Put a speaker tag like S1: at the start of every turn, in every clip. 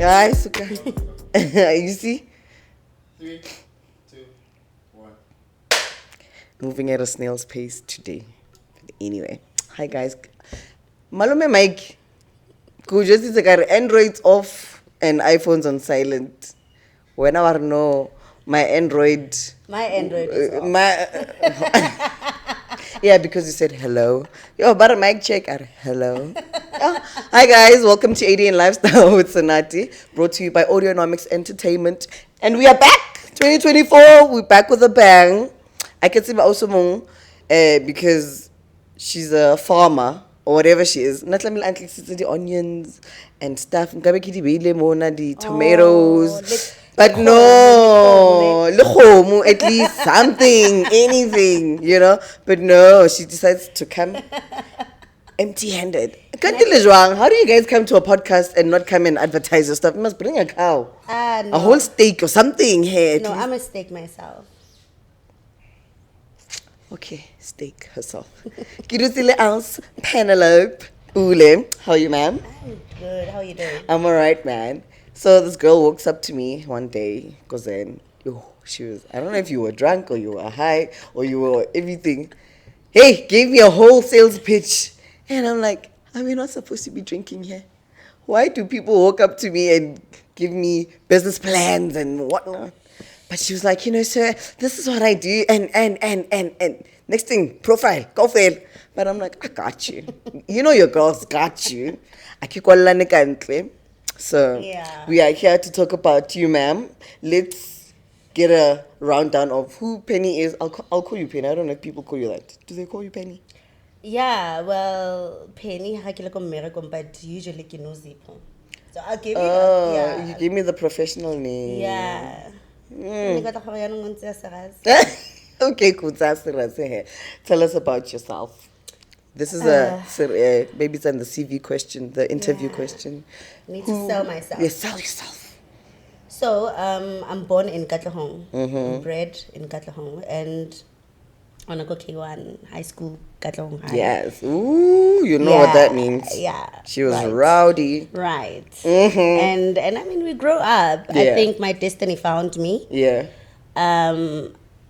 S1: Guys, okay. You see?
S2: 3, 2, 1.
S1: Moving at a snail's pace today. Anyway, hi guys. Malume Mike. Could just is like Androids off and iPhones on silent. When I know my Android.
S3: My Android is off.
S1: Yeah, because you said hello. Yo, but a mic check at hello. Oh, hi guys, welcome to ADN Lifestyle with Sanati, brought to you by Audionomics Entertainment. And we are back! 2024, we're back with a bang. I can see my Osomong because she's a farmer or whatever she is. Natlamil Antli sits the onions and stuff. The tomatoes. But no, at least something, anything, you know. But no, she decides to come empty-handed. How do you guys come to a podcast and not come and advertise your stuff? You must bring a cow,
S3: No.
S1: a whole steak or something here.
S3: No, I'm a steak myself.
S1: Okay, steak herself. Kirusile else, Penelope, PULE. How are you, ma'am?
S3: I'm good. How are you doing?
S1: I'm alright, man. So this girl walks up to me one day, because then, she was, I don't know if you were drunk or you were high or you were everything. Hey, gave me a whole sales pitch. And I'm like, are we not supposed to be drinking here? Why do people walk up to me and give me business plans and whatnot? But she was like, sir, this is what I do. And next thing, profile, go fail. But I'm like, I got you. Your girls got you. So
S3: Yeah.
S1: we are here to talk about you, ma'am. Let's get a rundown of who Penny is. I'll call you Penny. I don't know if people call you that. Do they call you Penny?
S3: Yeah, well, Penny, but usually you know Zippo. So I'll give you
S1: Oh,
S3: that.
S1: you gave me the professional name.
S3: Yeah.
S1: Okay, cool. Tell us about yourself. This is maybe it's on the CV question, the interview question.
S3: Need to sell myself.
S1: Yeah, sell yourself.
S3: So, I'm born in Katlehong, bred in Katlehong, and on a K1 high school, Katlehong High.
S1: Yes. Ooh, you know what that means.
S3: Yeah.
S1: She was
S3: right.
S1: rowdy.
S3: Right.
S1: Mm-hmm.
S3: And I mean, we grew up.
S1: Yeah.
S3: I think my destiny found me.
S1: Yeah.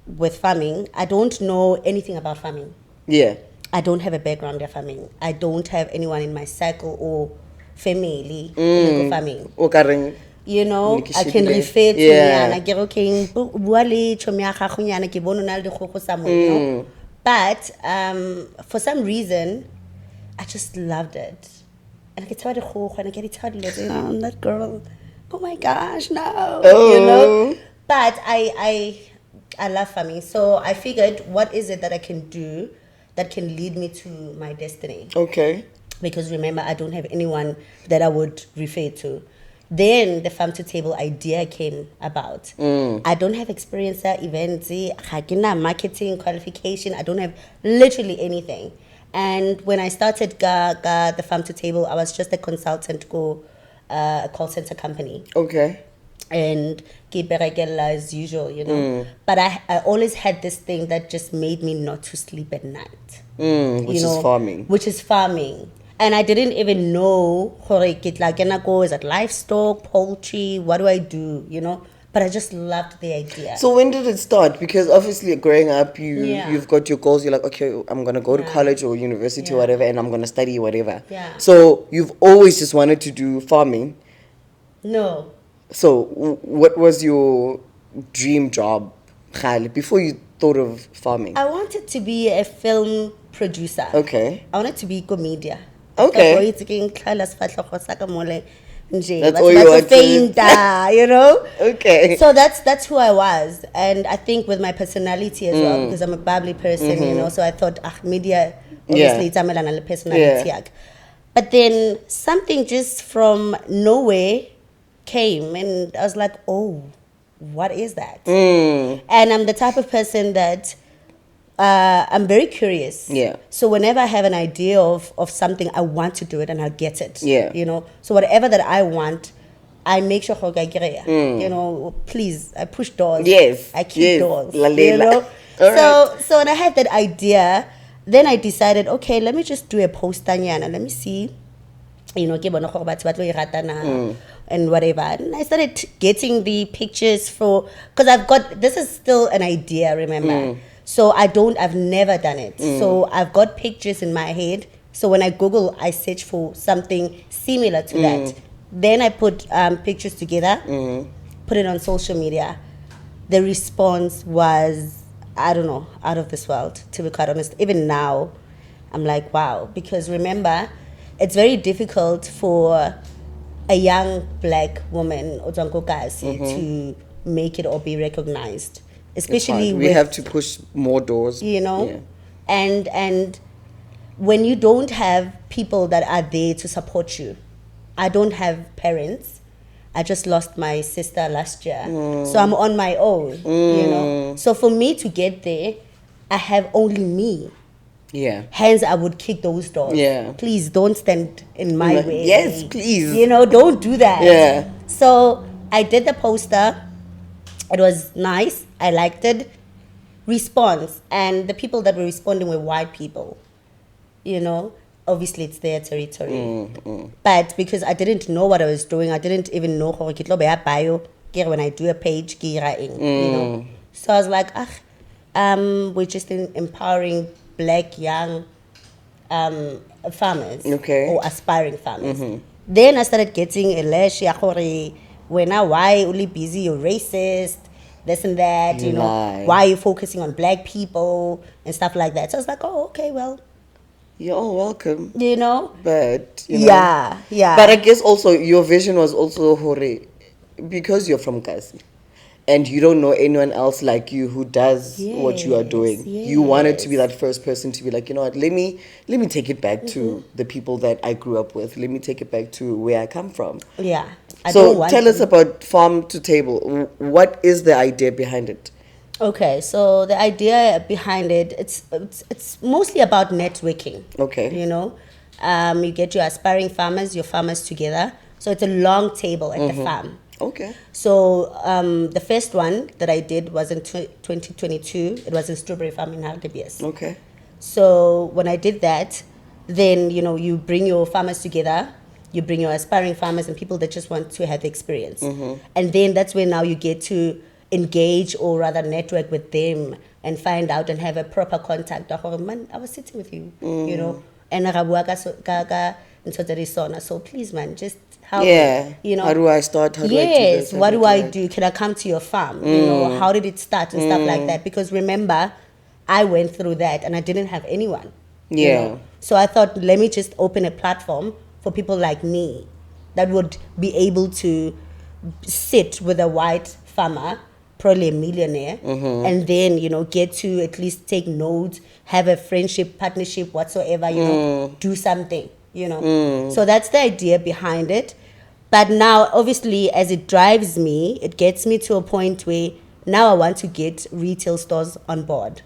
S3: With farming. I don't know anything about farming.
S1: Yeah.
S3: I don't have a background in farming. I don't have anyone in my circle or family in farming.
S1: Okaring.
S3: I can refer to yana ke okay bua le chomi ya gago nyana ke bona na le digogo sa mo. But for some reason I just loved it. And I could tell the gogo and I get tell that girl. Oh my gosh, no.
S1: Oh.
S3: But I love farming. So I figured, what is it that I can do that can lead me to my destiny?
S1: Okay.
S3: Because remember, I don't have anyone that I would refer to. Then the farm to table idea came about. I don't have experience at events, marketing qualification. I don't have literally anything. And when I started the farm to table, I was just a consultant go a call center company.
S1: Okay.
S3: And keep as usual, But I always had this thing that just made me not to sleep at night.
S1: Which is farming.
S3: Which is farming. And I didn't even know is it livestock, poultry, what do I do, But I just loved the idea.
S1: So when did it start? Because obviously growing up, you've got your goals. You're like, okay, I'm going to go to college or university or whatever, and I'm going to study whatever.
S3: Yeah.
S1: So you've always just wanted to do farming?
S3: No.
S1: So what was your dream job, before you thought of farming?
S3: I wanted to be a film producer.
S1: Okay.
S3: I wanted to be comedia.
S1: Okay.
S3: That's
S1: all you wanted. Okay.
S3: So that's who I was. And I think with my personality as well, because I'm a bubbly person, so I thought, media, obviously, it's a personality.
S1: Yeah.
S3: But then something just from nowhere came, and I was like, oh, what is that? And I'm the type of person that I'm very curious.
S1: Yeah.
S3: So whenever I have an idea of something, I want to do it and I'll get it.
S1: Yeah.
S3: So whatever that I want, I make sure please, I push doors.
S1: Yes.
S3: I keep doors.
S1: All
S3: So when I had that idea, then I decided, okay, let me just do a poster, and let me see you know, ke bona gore batho ba tlo e rata na, and whatever. And I started getting the pictures for, because this is still an idea, remember. So I've never done it. So I've got pictures in my head. So when I Google, I search for something similar to that. Then I put pictures together, put it on social media. The response was, I don't know, out of this world, to be quite honest. Even now, I'm like, wow. Because remember, it's very difficult for a young black woman, to make it or be recognized. Especially
S1: we have to push more doors.
S3: You know?
S1: Yeah.
S3: And when you don't have people that are there to support you, I don't have parents. I just lost my sister last year. So I'm on my own, you know. So for me to get there, I have only me.
S1: Yeah.
S3: Hence, I would kick those doors.
S1: Yeah.
S3: Please don't stand in my way.
S1: Yes, please.
S3: You know, don't do that.
S1: Yeah.
S3: So I did the poster. It was nice. I liked it. Response. And the people that were responding were white people. You know, obviously it's their territory. But because I didn't know what I was doing, I didn't even know how bio when I do a page, you know. So I was like, we're just empowering black young farmers, or aspiring farmers. Then I started getting a lash, when why only busy, you're racist, this and that, you know, why are you focusing on black people and stuff like that. So I was like, oh, okay, well,
S1: you're all welcome.
S3: You know?
S1: But, you know.
S3: Yeah.
S1: But I guess also your vision was also, Hore, because you're from Kasi and you don't know anyone else like you who does what you are doing. You wanted to be that first person to be like, you know what, let me take it back to the people that I grew up with. Let me take it back to where I come from.
S3: Yeah.
S1: So tell us about Farm to Table. What is the idea behind it?
S3: Okay, so the idea behind it, it's mostly about networking.
S1: Okay.
S3: You know, you get your aspiring farmers, your farmers together. So it's a long table at the farm.
S1: Okay.
S3: So the first one that I did was in 2022. It was a strawberry farm in Hardebies.
S1: Okay.
S3: So when I did that, then, you know, you bring your farmers together. You bring your aspiring farmers and people that just want to have the experience. And then that's where now you get to engage or rather network with them and find out and have a proper contact. Man, I was sitting with you, you know, and so please, man, just help me, you know.
S1: How do I start? How do I do this?
S3: What do I do? Can I come to your farm? You know, how did it start and stuff like that? Because remember, I went through that and I didn't have anyone.
S1: Yeah.
S3: You know? So I thought, let me just open a platform for people like me that would be able to sit with a white farmer, probably a millionaire, and then, you know, get to at least take notes, have a friendship, partnership, whatsoever, you know, do something, you know. So that's the idea behind it. But now, obviously, as it drives me, it gets me to a point where now I want to get retail stores on board.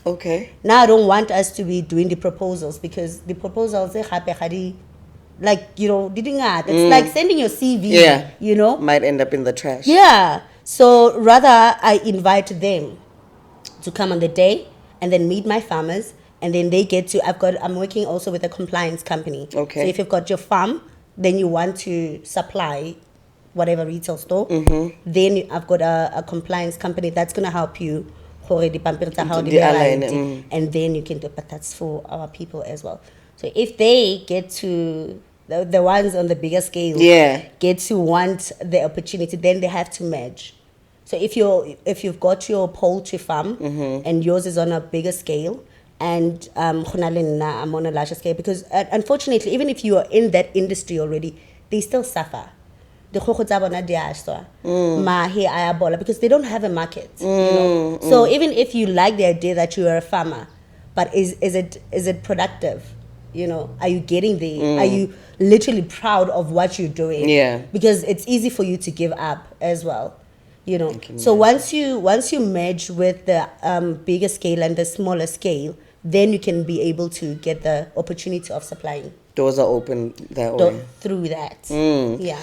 S1: Okay.
S3: Now I don't want us to be doing the proposals because the proposals, like, you know, it's like sending your CV, you know.
S1: Might end up in the trash.
S3: Yeah. So rather I invite them to come on the day and then meet my farmers and then they get to, I'm working also with a compliance company.
S1: Okay.
S3: So if you've got your farm, then you want to supply whatever retail store, then I've got a compliance company that's going to help you and then you can do, but that's for our people as well. So if they get to the ones on the bigger scale get to want the opportunity, then they have to merge. So if you've got your poultry farm and yours is on a bigger scale and I'm on a larger scale, because unfortunately, even if you are in that industry already, they still suffer. Because they don't have a market. You know? So even if you like the idea that you are a farmer, but is it productive? You know, are you getting there? Are you literally proud of what you're doing?
S1: Yeah.
S3: Because it's easy for you to give up as well. You know. So once you merge with the bigger scale and the smaller scale, then you can be able to get the opportunity of supplying.
S1: Doors are open that way.
S3: Through that. Yeah.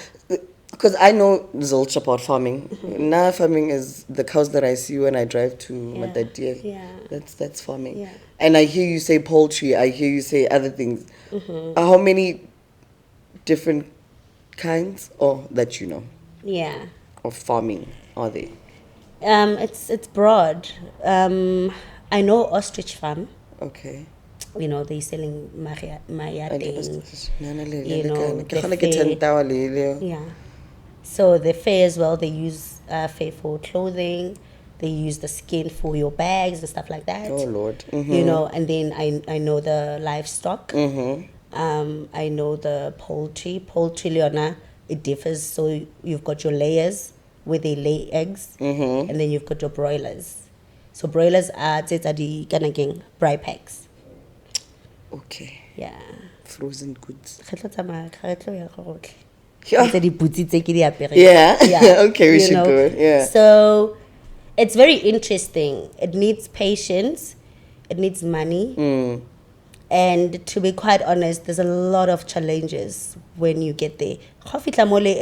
S1: Because I know zilch about farming. Now farming is the cows that I see when I drive to Madadia.
S3: Yeah.
S1: That's farming.
S3: Yeah.
S1: And I hear you say poultry. I hear you say other things. How many different kinds, or that you know,
S3: Yeah.
S1: of farming are they?
S3: It's broad. I know ostrich farm.
S1: Okay.
S3: You know, they're selling mayateng. You
S1: You
S3: know,
S1: know,
S3: the fair. Yeah. So the fair as well, they use fair for clothing. They use the skin for your bags and stuff like that.
S1: Oh Lord.
S3: You know, and then I know the livestock.
S1: Mm-hmm.
S3: I know the poultry. Poultry, Leona, it differs. So you've got your layers where they lay eggs,
S1: Mm-hmm.
S3: and then you've got your broilers. So broilers are the kanaging bry packs.
S1: Okay.
S3: Yeah.
S1: Frozen goods.
S3: Re tlo tsamaya, re tlo ya go gotlhe.
S1: Yeah.
S3: Ntse diputsi tse ke di apere.
S1: Yeah. Okay, we
S3: you
S1: should go. Yeah.
S3: So it's very interesting. It needs patience. It needs money.
S1: Mm.
S3: And to be quite honest, there's a lot of challenges when you get there. Ga o fitlha mo le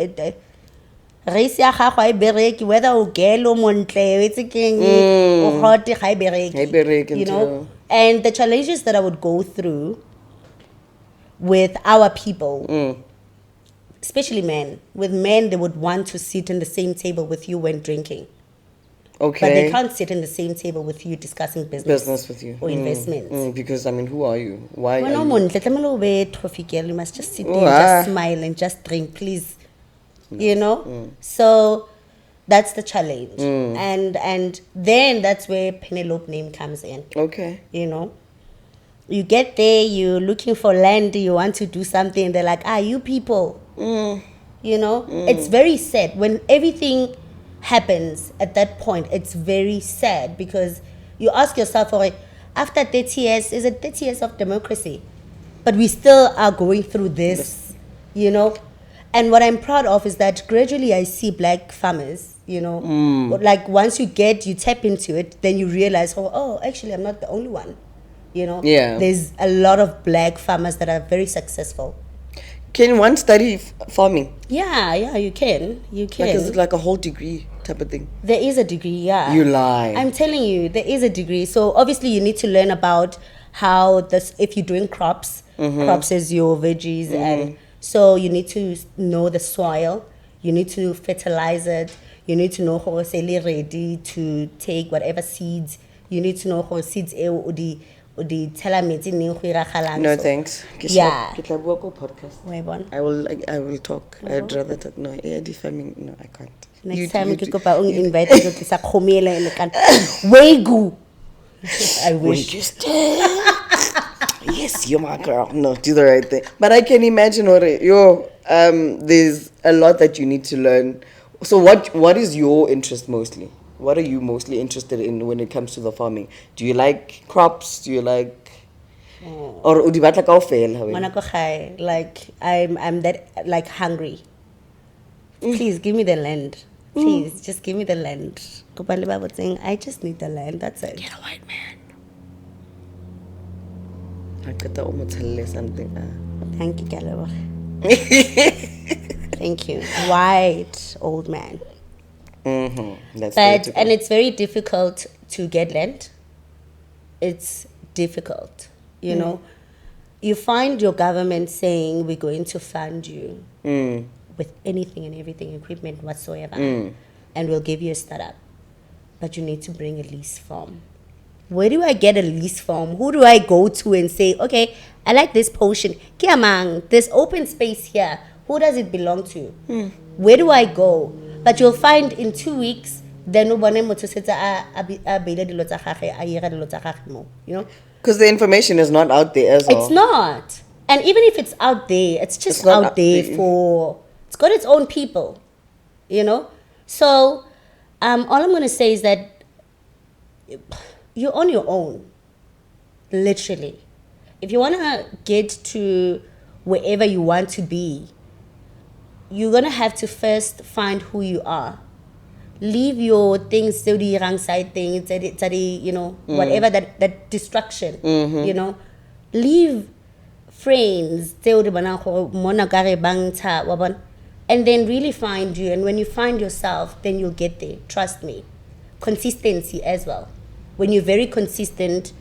S3: race ya gago ha e bereke, whether o gele o montle, it's keng o hot ga e bereke.
S1: Ha e bereke
S3: You know?
S1: ntho.
S3: And the challenges that I would go through with our people, especially men, with men, they would want to sit in the same table with you when drinking.
S1: Okay.
S3: But they can't sit in the same table with you discussing business
S1: with you.
S3: or investments.
S1: Because I mean, who are you? Why
S3: When
S1: are
S3: I'm
S1: you?
S3: on, trophy girl, you must just sit there,
S1: Oh, ah.
S3: just smile and just drink, please. You know? So that's the challenge. And then that's where Penelope name comes in.
S1: Okay.
S3: You know? You get there, you're looking for land, you want to do something, they're like, you people. You know? It's very sad. When everything happens at that point, it's very sad because you ask yourself, after 30 years, is it 30 years of democracy? But we still are going through this, you know? And what I'm proud of is that gradually I see black farmers, you know? Like once you tap into it, then you realize, actually I'm not the only one, you know?
S1: Yeah.
S3: There's a lot of black farmers that are very successful.
S1: Can one study farming?
S3: Yeah, you can. You can.
S1: Like, is it like a whole degree type of thing?
S3: There is a degree, yeah.
S1: You lie.
S3: I'm telling you, there is a degree. So obviously you need to learn about how if you're doing crops, crops is your veggies, and so you need to know the soil, you need to fertilize it, you need to know how it's ready to take whatever seeds, you need to know how seeds no
S1: thanks.
S3: Yeah.
S1: Podcast. I will talk. I'd rather talk. No, farming. No, I can't.
S3: Next time ke kopa o invite go tlisa khomela ele kana wegu. I wish.
S1: Yes, you're my girl. No, do the right thing. But I can imagine there's a lot that you need to learn. So what is your interest mostly? What are you mostly interested in when it comes to the farming? Do you like crops? Do you like or do you like
S3: like I'm that like hungry. Please give me the land. Please just give me the land. I just need the land. That's it.
S1: Get a white man. I got to almost tell you something.
S3: Thank you, Galawa. Thank you. White old man. And it's very difficult to get land. It's difficult, you know. You find your government saying we're going to fund you with anything and everything, equipment whatsoever, and we'll give you a startup, but you need to bring a lease form. Where do I get a lease form? Who do I go to and say, okay, I like this potion. Kiamang, there's open space here. Who does it belong to? Where do I go? But you'll find in 2 weeks, then you know.
S1: Because the information is not out there as well.
S3: It's not. And even if it's out there, it's just out there it's got its own people, you know? So, all I'm going to say is that you're on your own, literally. If you want to get to wherever you want to be, you're going to have to first find who you are. Leave your things, the wrong side things, you know, whatever that distraction, you know. Leave friends, and then really find you. And when you find yourself, then you'll get there. Trust me. Consistency as well. When you're very consistent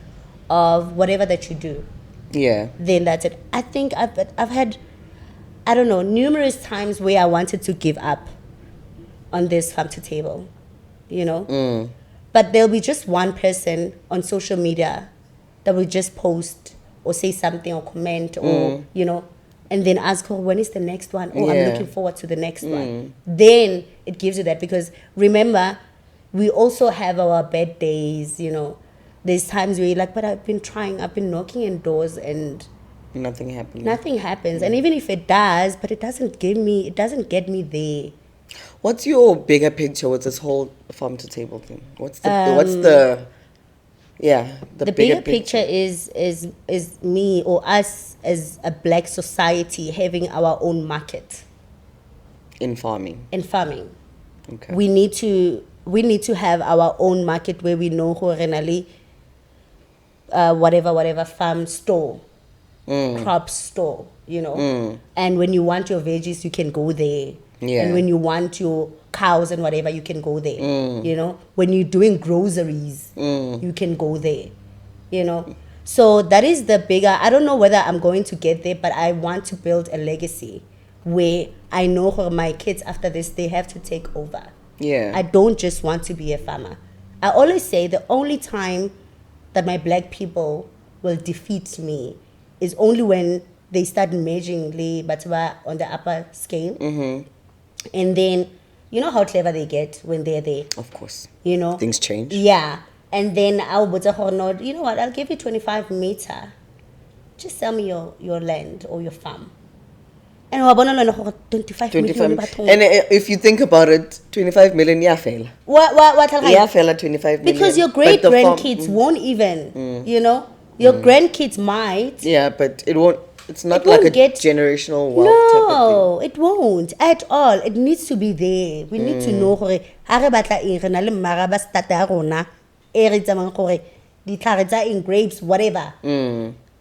S3: of whatever that you do,
S1: yeah,
S3: then that's it. I think I've had I don't know, numerous times where I wanted to give up on this farm to table, you know. But there'll be just one person on social media that will just post or say something or comment or, you know, and then ask, oh, when is the next one? Oh, I'm looking forward to the next one. Then it gives you that, because remember, we also have our bad days, you know. There's times where you're like, but I've been knocking in doors and
S1: Nothing happening.
S3: nothing happens. And even if it does, but it doesn't get me there.
S1: What's your bigger picture with this whole farm to table thing? What's the
S3: Bigger picture is me or us as a black society having our own market
S1: in farming?
S3: Okay. We need to have our own market where we know who really whatever farm store, crop store, you know. And when you want your veggies, you can go there.
S1: Yeah.
S3: And when you want your cows and whatever, you can go there. You know, when you're doing groceries, you can go there. You know, so that is the bigger. I don't know whether I'm going to get there, but I want to build a legacy where I know for my kids after this, they have to take over.
S1: Yeah.
S3: I don't just want to be a farmer. I always say the only time that my black people will defeat me is only when they start merging but on the upper scale. And then, you know how clever they get when they're there.
S1: Of course.
S3: You know?
S1: Things change.
S3: Yeah. And then I'll put a horn, you know what, I'll give you 25 meter. Just sell me your land or your farm. And 25 million.
S1: And if you think about it, 25 million, yeah, fail.
S3: What?
S1: Yeah, fail at 25 million.
S3: Because your great grandkids won't even, you know, your grandkids might.
S1: Yeah, but it won't. It's not like a generational wealth type of thing.
S3: No, it won't at all. It needs to be there. We need to know gore ha re batla eng re na le mmara ba state ya rona e re tsamang gore ditlhare tsa eng, grapes, whatever,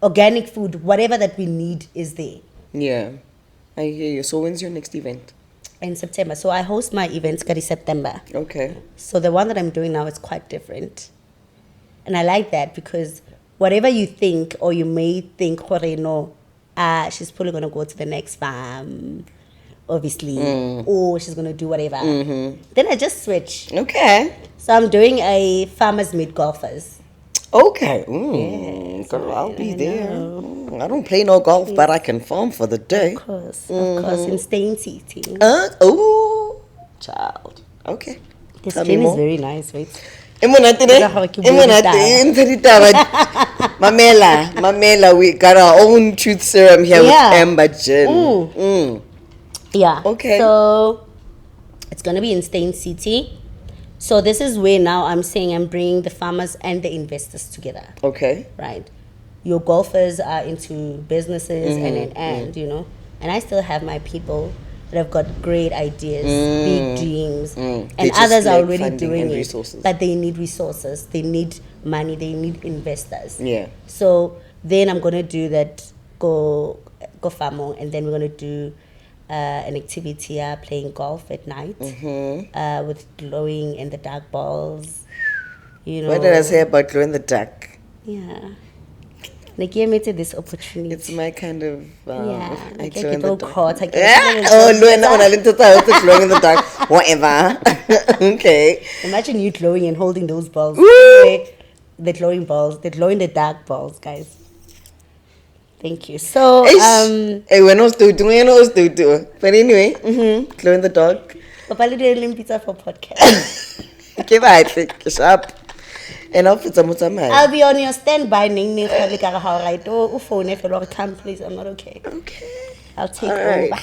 S3: organic food, whatever that we need is there.
S1: Yeah, I hear you. So when's your next event?
S3: In September. So I host my events in September.
S1: Okay.
S3: So the one that I'm doing now is quite different, and I like that because whatever you think or you may think, gore no. She's probably going to go to the next farm, obviously, or she's going to do whatever. Then I just switch.
S1: Okay.
S3: So I'm doing a farmers meet golfers.
S1: Okay.
S3: Yes,
S1: Girl, I'll be there. I don't play no golf, but I can farm for the day.
S3: Of course, in Stain City.
S1: Oh, child. Okay.
S3: This gym is very nice, wait.
S1: Mamela, we got our own truth serum here with Amber Gin.
S3: Yeah.
S1: Okay.
S3: So it's gonna be in Stain City. So this is where now I'm saying I'm bringing the farmers and the investors together.
S1: Okay.
S3: Right. Your golfers are into businesses and you know, and I still have my people that have got great ideas, big dreams, and others are already doing it. But they need resources, they need money, they need investors.
S1: Yeah.
S3: So then I'm gonna do that, go farming, and then we're gonna do an activity playing golf at night with glowing in the dark balls. You know.
S1: What did I say about glow in the dark?
S3: Yeah. They gave me this opportunity.
S1: It's my kind of
S3: I
S1: glow in the dark.
S3: Caught.
S1: Glowing in the dark. Whatever. Okay.
S3: Imagine you glowing and holding those balls. The glowing balls, the glow in the dark balls, guys. Thank you. So
S1: hey, we're not still doing but anyway, glow in the dark.
S3: Papa did pizza for podcast.
S1: Okay, bye. Sharp. I'll
S3: be on your standby. Phone if you come, please. I'm not okay.
S1: Okay.
S3: I'll take over.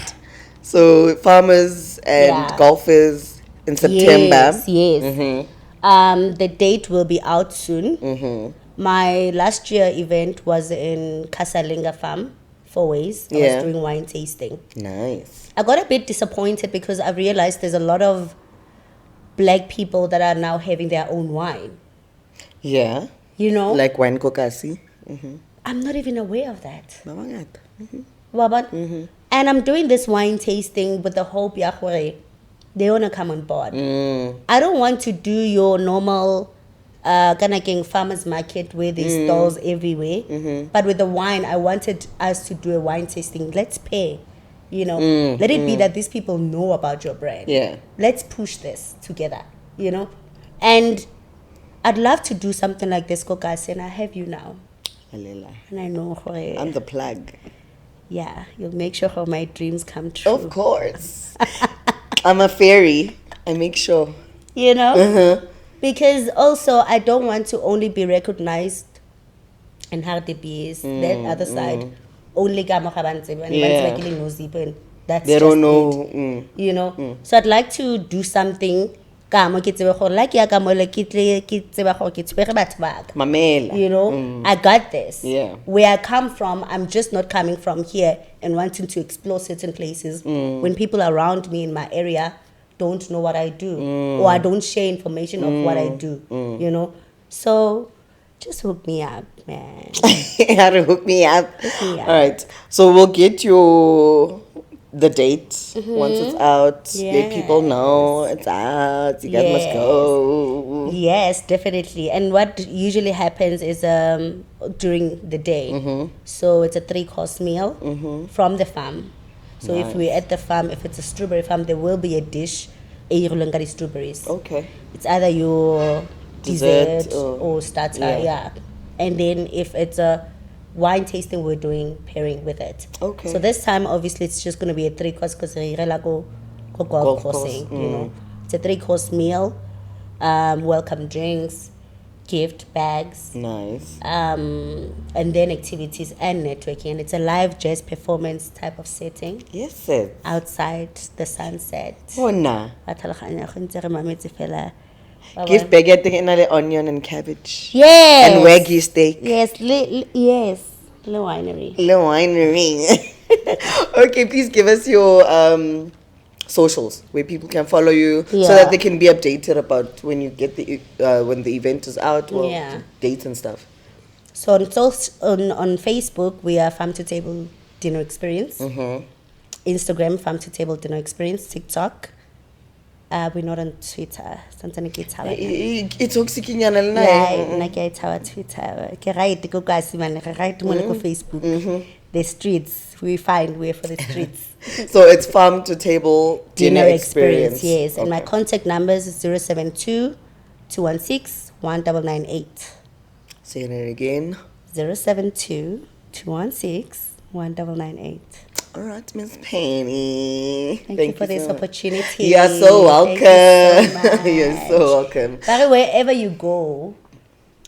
S1: So farmers and golfers in September.
S3: Yes. The date will be out soon. My last year event was in Casalinga Farm, 4 ways. I was doing wine tasting.
S1: Nice.
S3: I got a bit disappointed because I realized there's a lot of black people that are now having their own wine.
S1: Yeah.
S3: You know?
S1: Like wine kokasi.
S3: I'm not even aware of that.
S1: Mm-hmm.
S3: And I'm doing this wine tasting with the hope, they want to come on board. I don't want to do your normal farmers market where there's stalls everywhere. But with the wine, I wanted us to do a wine tasting. Let's pay. You know, let it be that these people know about your brand.
S1: Yeah.
S3: Let's push this together, you know. And I'd love to do something like this, Kokasi, and I have you now.
S1: Alela.
S3: And I know,
S1: I'm the plug.
S3: yeah, you'll make sure how my dreams come true.
S1: Of course. I'm a fairy. I make sure.
S3: You know?
S1: Uh-huh.
S3: Because also, I don't want to only be recognized in Hardy Bees, that other side. Only that's
S1: They
S3: just
S1: don't know.
S3: it. You know? So I'd like to do something. Like
S1: Mamela.
S3: you know, I got this.
S1: Yeah.
S3: Where I come from, I'm just not coming from here and wanting to explore certain places when people around me in my area don't know what I do or I don't share information of what I do, you know. So just hook me up, man.
S1: How to hook me up.
S3: me up.
S1: All right. So we'll get the date once it's out. Let people know it's out. You guys must
S3: Yes.
S1: go.
S3: Yes, definitely. And what usually happens is during the day. So it's a 3-course meal from the farm. So if we're at the farm, if it's a strawberry farm, there will be a dish, strawberries.
S1: Okay.
S3: It's either your
S1: Dessert
S3: dessert
S1: or-
S3: or starter,
S1: yeah.
S3: yeah. And then if it's a wine tasting, we're doing pairing with it.
S1: Okay.
S3: So this time, obviously, it's just going to be a 3-course because go golf
S1: Golf
S3: coursing,
S1: course,
S3: you know. It's a 3-course meal, welcome drinks, gift bags,
S1: Nice.
S3: and then activities and networking. And it's a live jazz performance type of setting
S1: Yes, it.
S3: outside the sunset.
S1: Oh, nah.
S3: Wa tlhaloganya, go ntse re mametse fela. Ba
S1: Gift
S3: bona.
S1: baguette in the onion and cabbage.
S3: Yes.
S1: And wagyu steak.
S3: Yes, yes. Le winery.
S1: Le winery. Okay, please give us your socials where people can follow you so
S3: Yeah.
S1: that they can be updated about when you get when the event is out or
S3: Yeah.
S1: dates and stuff.
S3: So on Facebook, we are Farm to Table Dinner Experience. Instagram, Farm to Table Dinner Experience. TikTok. We're not on Twitter. Sometimes it's how
S1: It's oxykinyana le
S3: yeah,
S1: nae.
S3: like it's our Twitter. Okay, right, go guys, man. Right, mo go Facebook. The streets, we find way for the streets.
S1: So it's farm to table dinner experience.
S3: Yes. And my
S1: Okay.
S3: contact numbers is 072 216 1998.
S1: Say it again.
S3: 072 216 1998.
S1: All right, Miss Penny.
S3: Thank you for this
S1: so much.
S3: opportunity.
S1: You are so welcome.
S3: Thank you so
S1: You're
S3: much.
S1: so welcome.
S3: By the way, wherever you go,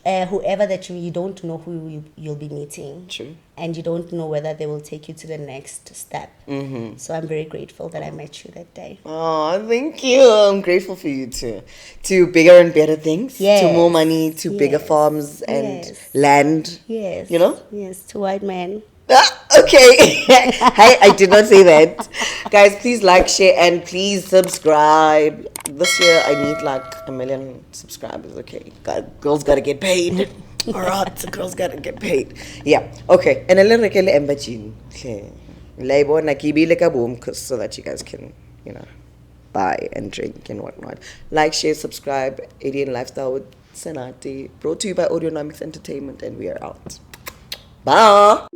S3: whoever that you don't know who you'll be meeting.
S1: True.
S3: And you don't know whether they will take you to the next step. So I'm very grateful that I met you that day.
S1: Oh, thank you. I'm grateful for you too. To bigger and better things. To
S3: Yes.
S1: more money, to bigger
S3: Yes.
S1: farms and
S3: Yes.
S1: land.
S3: Yes.
S1: You know?
S3: Yes, to white men.
S1: Okay. Hi, I did not say that. Guys, please like, share, and please subscribe. This year, I need like 1 million subscribers. Okay. Girls gotta get paid. All right. The girls gotta get paid. Yeah. Okay. And a little embajin. Okay. Labor nakibile kaboom so that you guys can, buy and drink and whatnot. Like, share, subscribe. ADN Lifestyle with Senati. Brought to you by Audionomics Entertainment, and we are out. Bye.